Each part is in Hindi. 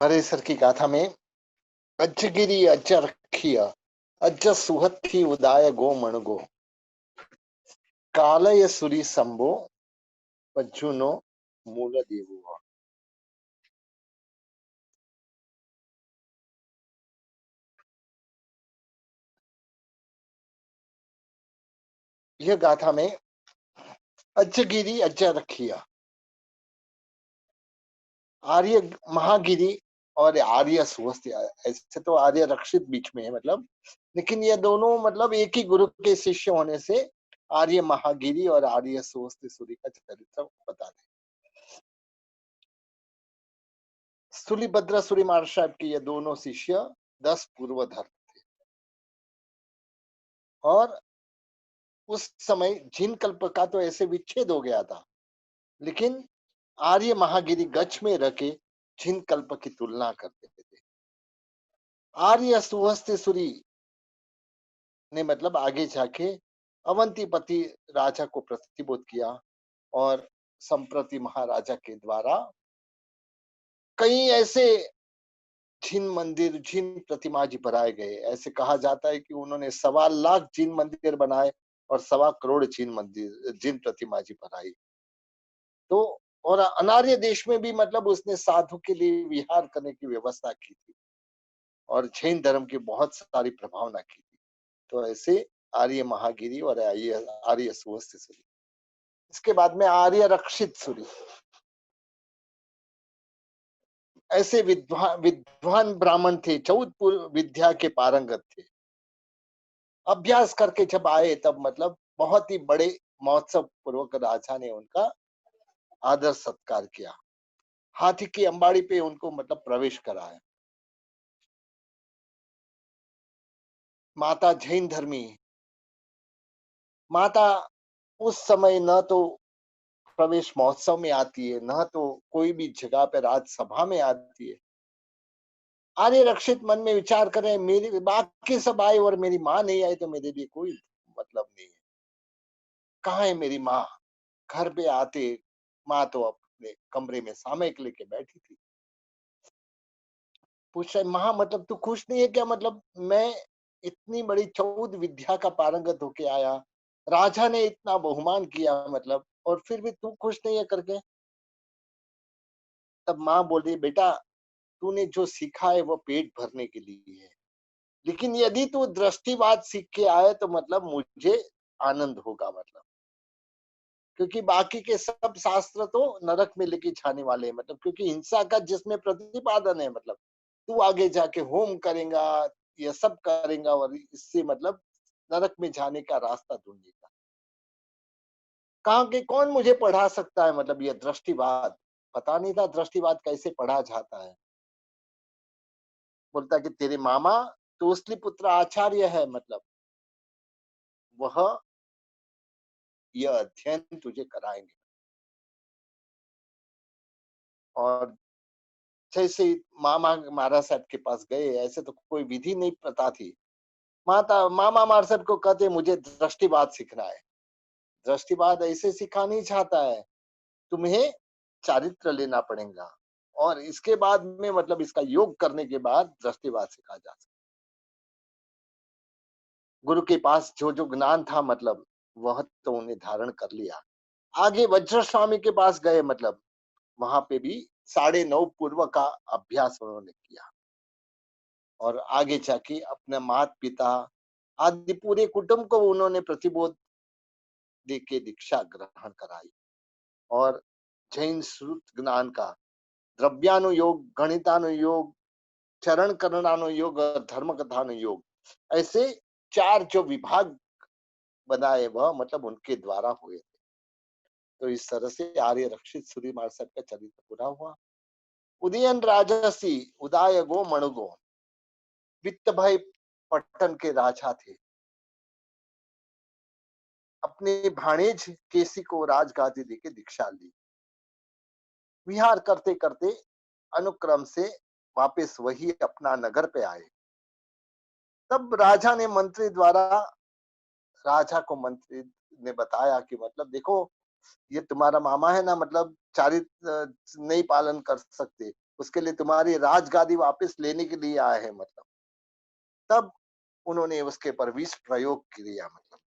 हरेसर की गाथा में अज्जगिरी अज्ज रखिय अज्ज सुहत्थी उदाय गो मणगो कालय सुरी संबो पज्जुनो मूल देवुआ। यह गाथा में अज्जगिरी अज्ज रखिय आर्य महागिरी और आर्य सुहस्ती, ऐसे तो आर्य रक्षित बीच में है मतलब, लेकिन ये दोनों मतलब एक ही गुरु के शिष्य होने से आर्य महागिरी और आर्य सुहस्ती सूरी का चरित्र बता रहे। स्थूलिभद्र सूरी महाराज साहब के ये दोनों शिष्य 10 पूर्वधर थे और उस समय जिन कल्प का तो ऐसे विच्छेद हो गया था, लेकिन आर्य महागिरी गच्छ में रह के जिन कल्प की तुलना करते थे। आर्य सुहस्तेश्वरी ने मतलब आगे जाके अवंतीपति राजा को प्रतिबोध किया और संप्रति महाराजा के द्वारा कई ऐसे जिन मंदिर जिन प्रतिमा जी बनाए गए। ऐसे कहा जाता है कि उन्होंने 1.25 लाख जिन मंदिर बनाए और 1.25 करोड़ जिन मंदिर जिन प्रतिमा जी बनाई। तो और अनार्य देश में भी मतलब उसने साधु के लिए विहार करने की व्यवस्था की थी और जैन धर्म की बहुत सारी प्रभावना की थी। तो ऐसे आर्य महागिरी और आर्य आर्य सुहस्ती सूरी। इसके बाद में आर्य रक्षित सूरी, ऐसे विद्वान ब्राह्मण थे, 14 विद्या के पारंगत थे। अभ्यास करके जब आए तब मतलब बहुत ही बड़े महोत्सव पूर्वक राजा ने उनका आदर सत्कार किया। हाथी की अंबाड़ी पे उनको मतलब प्रवेश कराया। माता जैन धर्मी, माता उस समय न तो प्रवेश महोत्सव में आती है, न तो कोई भी जगह पे राजसभा में आती है। आर्य रक्षित मन में विचार करें, मेरी बाकी सब आए और मेरी माँ नहीं आई तो मेरे लिए कोई मतलब नहीं है। कहाँ है मेरी माँ? घर पे आते माँ तो अपने कमरे में सामयिक लेके बैठी थी। पूछ रहे, माँ मतलब तू खुश नहीं है क्या? मतलब मैं इतनी बड़ी 14 विद्या का पारंगत होके आया, राजा ने इतना बहुमान किया मतलब, और फिर भी तू खुश नहीं है करके। तब माँ बोल रही, बेटा तूने जो सीखा है वो पेट भरने के लिए है, लेकिन यदि तू दृष्टिवाद सीख के आए तो मतलब मुझे आनंद होगा मतलब, क्योंकि बाकी के सब शास्त्र तो नरक में लेके जाने वाले हैं मतलब, क्योंकि हिंसा का जिसमें प्रतिपादन है मतलब, तू आगे जाके होम करेगा, ये सब करेगा और इससे मतलब नरक में जाने का रास्ता ढूंढेगा। कहा कि कौन मुझे पढ़ा सकता है मतलब ये दृष्टिवाद, पता नहीं था दृष्टिवाद कैसे पढ़ा जाता है। बोलता कि तेरे मामा तोसली पुत्र आचार्य है मतलब, वह यह अध्ययन तुझे कराएंगे। और जैसे मामा महाराज साहब के पास गए, ऐसे तो कोई विधि नहीं पता थी। माता मामा महाराज साहब को कहते मुझे दृष्टिवाद सीखना है। दृष्टिवाद ऐसे सिखा नहीं चाहता है, तुम्हें चारित्र लेना पड़ेगा और इसके बाद में मतलब इसका योग करने के बाद दृष्टिवाद सिखा जा सकता। गुरु के पास जो जो ज्ञान था मतलब वह तो उन्हें धारण कर लिया। आगे वज्र स्वामी के पास गए मतलब, वहां पे भी 9.5 पूर्व का अभ्यास उन्होंने किया और आगे जाके अपने माता पिता आदि पूरे कुटुंब को उन्होंने प्रतिबोध दे के दीक्षा ग्रहण कराई और जैन श्रुत ज्ञान का द्रव्यानुयोग, गणितानुयोग, चरण करणानुयोग और धर्म कथानुयोग, ऐसे 4 जो विभाग बनाए वह मतलब उनके द्वारा हुए थे। तो इस तरह से आर्य रक्षित सूर्य महाराज साहब का चरित्र पूरा हुआ। उदयन राजसी उदाय गो मणुगो, वित्त भाई पट्टन के राजा थे। अपने भाणेज केसी को राजगादी देके दीक्षा ली। विहार करते करते अनुक्रम से वापस वही अपना नगर पे आए। तब राजा ने मंत्री द्वारा, राजा को मंत्री ने बताया कि मतलब देखो ये तुम्हारा मामा है ना, मतलब चारित्र नहीं पालन कर सकते, उसके लिए तुम्हारी राजगादी वापस लेने के लिए आए हैं मतलब। तब उन्होंने उसके पर विष प्रयोग किया मतलब।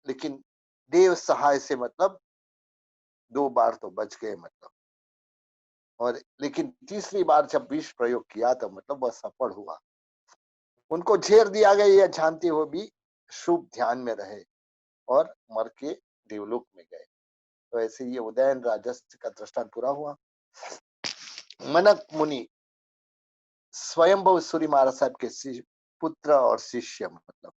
लेकिन देव सहाय से मतलब 2 बार तो बच गए मतलब। और लेकिन तीसरी बार जब विष प्रयोग किया तो मतलब वह सफल हुआ। उनको झेर दिया गया यह जानते हुए भी शुभ ध्यान में रहे और मर के देवलोक में गए। तो ऐसे ये उदयन राजस्य का दृष्टांत पूरा हुआ। मनक मुनि स्वयंभू सूरी महाराज साहब के पुत्र और शिष्य मतलब।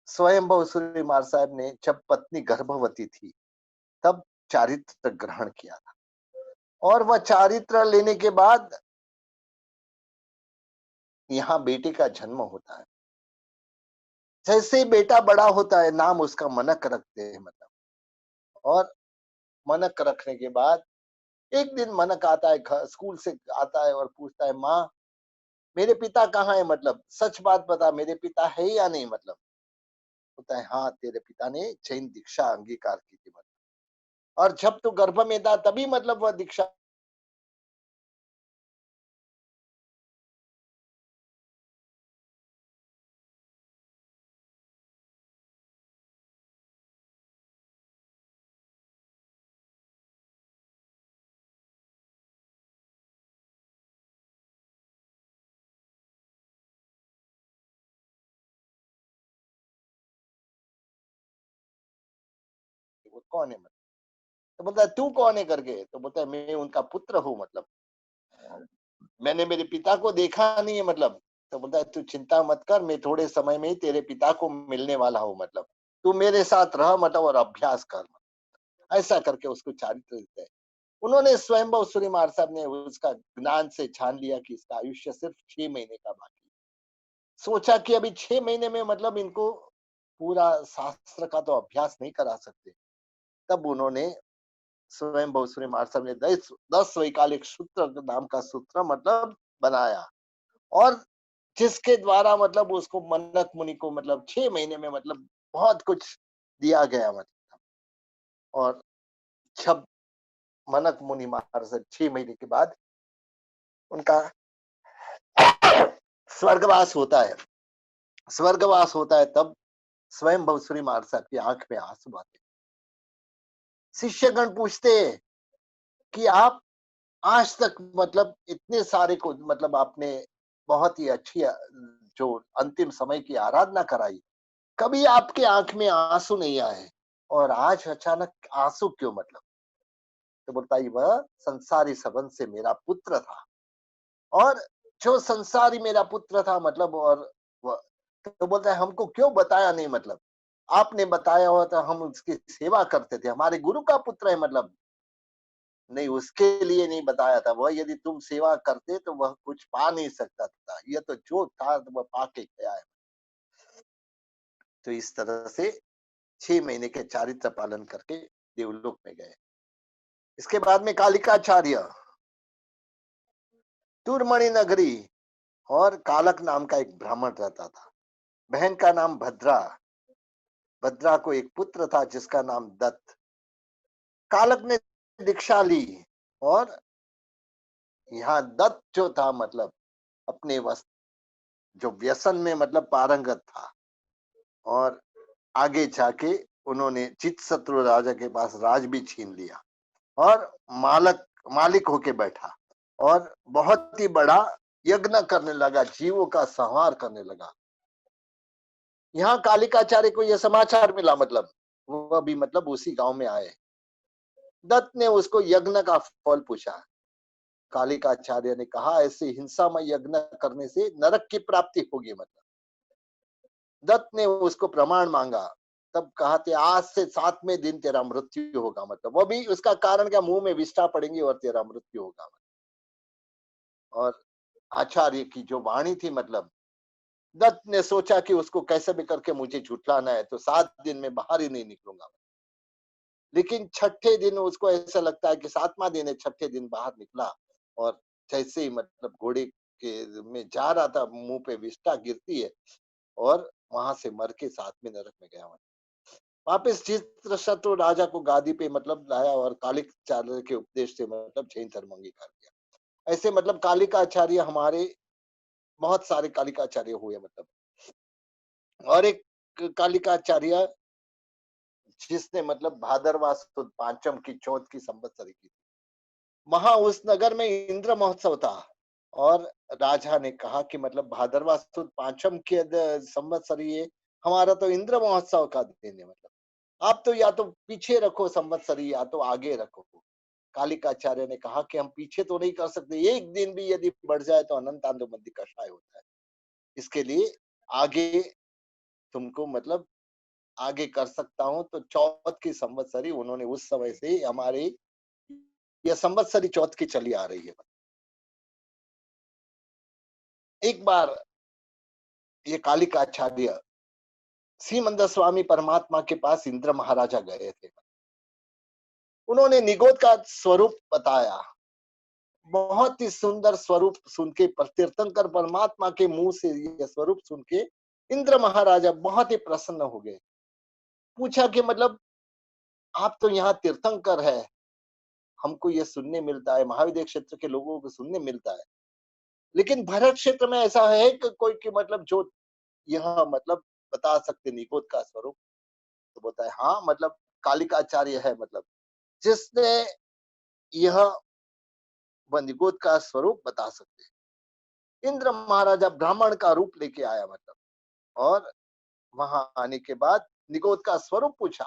स्वयंभू सूरी महाराज साहब ने जब पत्नी गर्भवती थी तब चारित्र ग्रहण किया था। और वह चारित्र लेने के बाद यहाँ बेटे का जन्म होता है। जैसे ही बेटा बड़ा होता है नाम उसका मनक रखते हैं मतलब। और मनक रखने के बाद एक दिन मनक आता है, स्कूल से आता है और पूछता है, माँ मेरे पिता कहाँ है मतलब, सच बात बता मेरे पिता है या नहीं मतलब। होता है हाँ तेरे पिता ने जैन दीक्षा अंगीकार की थी मतलब। और जब तू गर्भ में था तभी मतलब वह दीक्षा। वो कौन है मतलब। तो बोलता है तू कौन है करके, तो बोलता है मैं उनका पुत्र हूँ मतलब। मैंने मेरे पिता को देखा नहीं है मतलब। तो बोलता है तू चिंता मत कर, मैं थोड़े समय में ही तेरे पिता को मिलने वाला हूँ मतलब। तू मेरे साथ रह मतलब और अभ्यास कर मतलब। ऐसा करके उसको चारित्र देते हैं। उन्होंने स्वयंभू सूर्य महाराज साहब ने उसका ज्ञान से छान लिया कि इसका आयुष्य सिर्फ 6 महीने का बाकी। सोचा कि अभी 6 महीने में मतलब इनको पूरा शास्त्र का तो अभ्यास नहीं करा सकते। तब उन्होंने स्वयंभू सूर्य महाराज साहब ने 10 वैकालिक सूत्र नाम का सूत्र मतलब बनाया। और जिसके द्वारा मतलब उसको मन्नत मुनि को मतलब 6 महीने में मतलब बहुत कुछ दिया गया मतलब। और जब मनक मुनि महाराज से 6 महीने के बाद उनका स्वर्गवास होता है। स्वर्गवास होता है तब स्वयं भवश्री महाराज साहब की आंख में आंसू आते। शिष्यगण पूछते हैं कि आप आज तक मतलब इतने सारे को मतलब आपने बहुत ही अच्छी जो अंतिम समय की आराधना कराई, कभी आपके आंख में आंसू नहीं आए और आज अचानक आंसू क्यों मतलब। तो बोलता है वह संसारी संबंध से मेरा पुत्र था। और जो संसारी मेरा पुत्र था मतलब। और तो बोलता है हमको क्यों बताया नहीं मतलब। आपने बताया हो तो हम उसकी सेवा करते थे, हमारे गुरु का पुत्र है मतलब। नहीं उसके लिए नहीं बताया था, वह यदि तुम सेवा करते तो वह कुछ पा नहीं सकता था, यह तो जो था तो वह पाके गया है। तो इस तरह से 6 महीने के चारित्र पालन करके देवलोक में गए। इसके बाद में कालिकाचार्य तुरमणि नगरी और कालक नाम का एक ब्राह्मण रहता था। बहन का नाम भद्रा। भद्रा को एक पुत्र था जिसका नाम दत्त। कालक ने दीक्षा ली। और यहाँ दत्त जो था मतलब अपने जो व्यसन में मतलब पारंगत था। और आगे जाके उन्होंने चित शत्रु राजा के पास राज भी छीन लिया और मालिक होके बैठा। और बहुत ही बड़ा यज्ञ करने लगा, जीवों का संहार करने लगा। यहाँ कालिकाचार्य को यह समाचार मिला मतलब। वह भी मतलब उसी गांव में आए। दत्त ने उसको यज्ञ का फल पूछा। कालिकाचार्य ने कहा ऐसे हिंसामय यज्ञ करने से नरक की प्राप्ति होगी मतलब। दत्त ने उसको प्रमाण मांगा। तब कहा थे आज से 7वें दिन तेरा मृत्यु होगा मतलब। वो भी उसका कारण क्या, मुंह में विष्ठा पड़ेंगी और तेरा मृत्यु होगा मतलब। और आचार्य की जो वाणी थी मतलब। दत्त ने सोचा कि उसको कैसे भी करके मुझे झुठलाना है तो 7 दिन में बाहर ही नहीं निकलूंगा। लेकिन छठे दिन उसको ऐसा लगता है कि 7वां दिन है, छठे दिन बाहर निकला। और जैसे ही मतलब घोड़े के में जा रहा था मुंह पे विष्ठा गिरती है और वहां से मर के 7वें नरक में गया। वापिस चित्रशत्रु राजा को गादी पे मतलब लाया और कालिकाचार्य के उपदेश से मतलब जैन धर्म अंगीकार किया। ऐसे मतलब कालिकाचार्य हमारे बहुत सारे कालिकाचार्य हुए मतलब। और एक कालिकाचार्य जिसने मतलब भादरवा सुद पांचम की चौथ की संवत्सरी की। वहां उस नगर में इंद्र महोत्सव था और राजा ने कहा कि मतलब भादरवा सुद पांचम के संवत्सरी है, हमारा तो इंद्र महोत्सव का दिन है मतलब। आप तो या तो पीछे रखो संवत्सरी या तो आगे रखो। कालिकाचार्य ने कहा कि हम पीछे तो नहीं कर सकते, एक दिन भी यदि बढ़ जाए तो अनंत मध्य कषाय होता है। इसके लिए आगे तुमको मतलब आगे कर सकता हूँ। तो चौथ की संवत्सरी उन्होंने उस समय से हमारी यह संवत्सरी चौथ की चली आ रही है। एक बार ये कालिकाचार्य श्रीमंद स्वामी परमात्मा के पास इंद्र महाराजा गए थे। उन्होंने निगोद का स्वरूप बताया। बहुत ही सुंदर स्वरूप सुन के तीर्थंकर परमात्मा के मुंह से यह स्वरूप सुन के इंद्र महाराजा बहुत ही प्रसन्न हो गए। पूछा कि मतलब आप तो यहाँ तीर्थंकर है, हमको ये सुनने मिलता है, महाविद्य क्षेत्र के लोगों को सुनने मिलता है, लेकिन भरत क्षेत्र में ऐसा है कि कोई कि मतलब जो यह मतलब बता सकते निगोद का स्वरूप। तो बोलता है हाँ मतलब कालिकाचार्य है मतलब जिसने यह निगोद का स्वरूप बता सकते। इंद्र महाराजा ब्राह्मण का रूप लेके आया मतलब। और वहां आने के बाद निगोद का स्वरूप पूछा।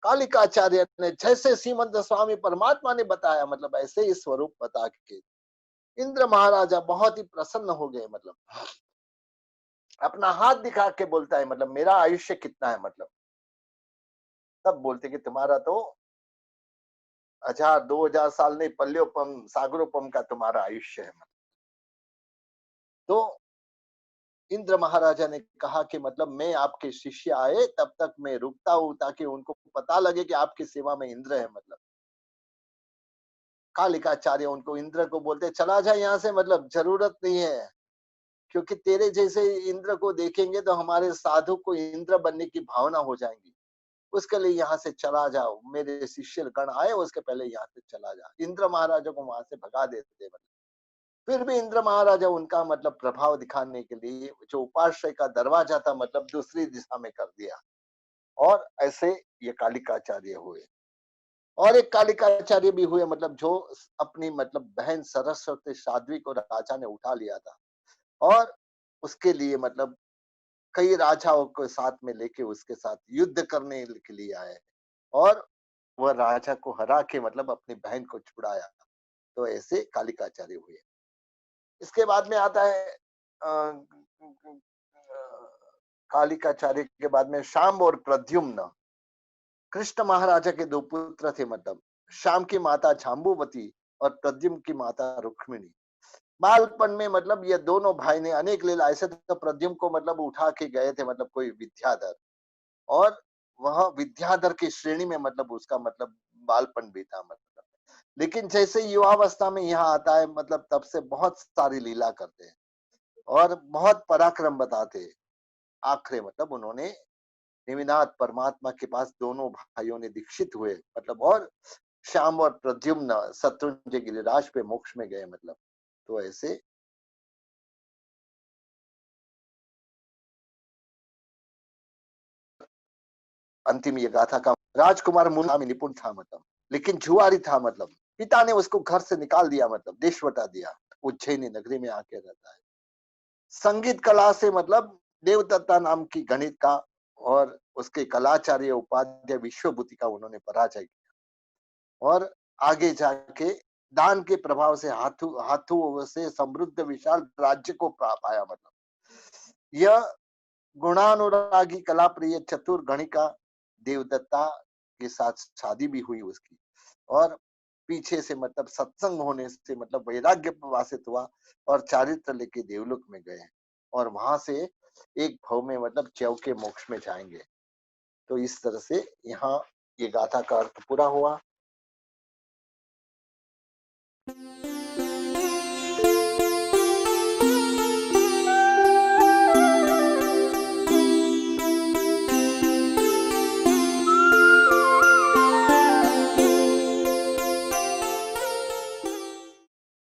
कालिकाचार्य ने जैसे श्रीमंत स्वामी परमात्मा ने बताया मतलब ऐसे ही स्वरूप बता के इंद्र महाराजा बहुत ही प्रसन्न हो गए मतलब। अपना हाथ दिखा के बोलता है मतलब मेरा आयुष्य कितना है मतलब। तब बोलते कि तुम्हारा तो 1000 2000 साल नहीं, पल्योपम सागरोपम का तुम्हारा आयुष्य है मतलब। तो इंद्र महाराजा ने कहा कि मतलब मैं आपके शिष्य आए तब तक मैं रुकता हूँ ताकि उनको पता लगे कि आपकी सेवा में इंद्र है मतलब। कालिकाचार्य उनको इंद्र को बोलते चला जा यहाँ से मतलब जरूरत नहीं है, क्योंकि तेरे जैसे इंद्र को देखेंगे तो हमारे साधु को इंद्र बनने की भावना हो जाएंगी। उसके लिए यहाँ से चला जाओ, मेरे शिष्य गण आए उसके पहले यहाँ से चला जा। इंद्र महाराजा को वहां से भगा देते मतलब। फिर भी इंद्र महाराजा उनका मतलब प्रभाव दिखाने के लिए जो उपाश्रय का दरवाजा था मतलब दूसरी दिशा में कर दिया। और ऐसे ये कालिकाचार्य हुए। और एक कालिकाचार्य भी हुए मतलब जो अपनी मतलब बहन सरस्वती साध्वी को राजा ने उठा लिया था और उसके लिए मतलब कई राजाओं को साथ में लेके उसके साथ युद्ध करने के लिए आए और वह राजा को हरा के मतलब अपनी बहन को छुड़ाया। तो ऐसे कालिकाचार्य हुए। इसके बाद में आता है कालिकाचार्य के बाद में शाम और प्रद्युम्न। कृष्ण महाराजा के दो पुत्र थे मतलब। श्याम की माता जाम्बुवती और प्रद्युम्न की माता रुक्मिणी। बालपन में मतलब ये दोनों भाई ने अनेक लीला, ऐसे तो प्रद्युम्न को मतलब उठा के गए थे मतलब कोई विद्याधर और वह विद्याधर की श्रेणी में मतलब उसका मतलब बालपन बीता मतलब। लेकिन जैसे युवावस्था में यहाँ आता है मतलब तब से बहुत सारी लीला करते हैं और बहुत पराक्रम बताते हैं। आखिर मतलब उन्होंने निमिनाथ परमात्मा के पास दोनों भाइयों ने दीक्षित हुए मतलब। और श्याम और प्रद्युम्न शत्रुंजय गिरिराज पे मोक्ष में गए मतलब। तो ऐसे अंतिम ये गाथा का राजकुमार मुन्ना में निपुण था मतलब, लेकिन जुआरी था मतलब। पिता ने उसको घर से निकाल दिया मतलब देश बता दिया। उज्जैनी नगरी में आके रहता है। संगीत कला से मतलब देवदत्ता नाम की गणित का और उसके कलाचार्य उपाध्याय विश्वभूति का उन्होंने पराजय किया। और आगे जाके दान के प्रभाव से हाथों हाथों से समृद्ध विशाल राज्य को पाया मतलब। यह गुणानुरागी कला प्रिय चतुर गणिका देवदत्ता के साथ शादी भी हुई उसकी। और पीछे से मतलब सत्संग होने से मतलब वैराग्य प्रवासित हुआ और चारित्र लेके देवलोक में गए और वहां से एक भाव में मतलब चैव के मोक्ष में जाएंगे। तो इस तरह से यहाँ ये गाथा का अर्थ पूरा हुआ।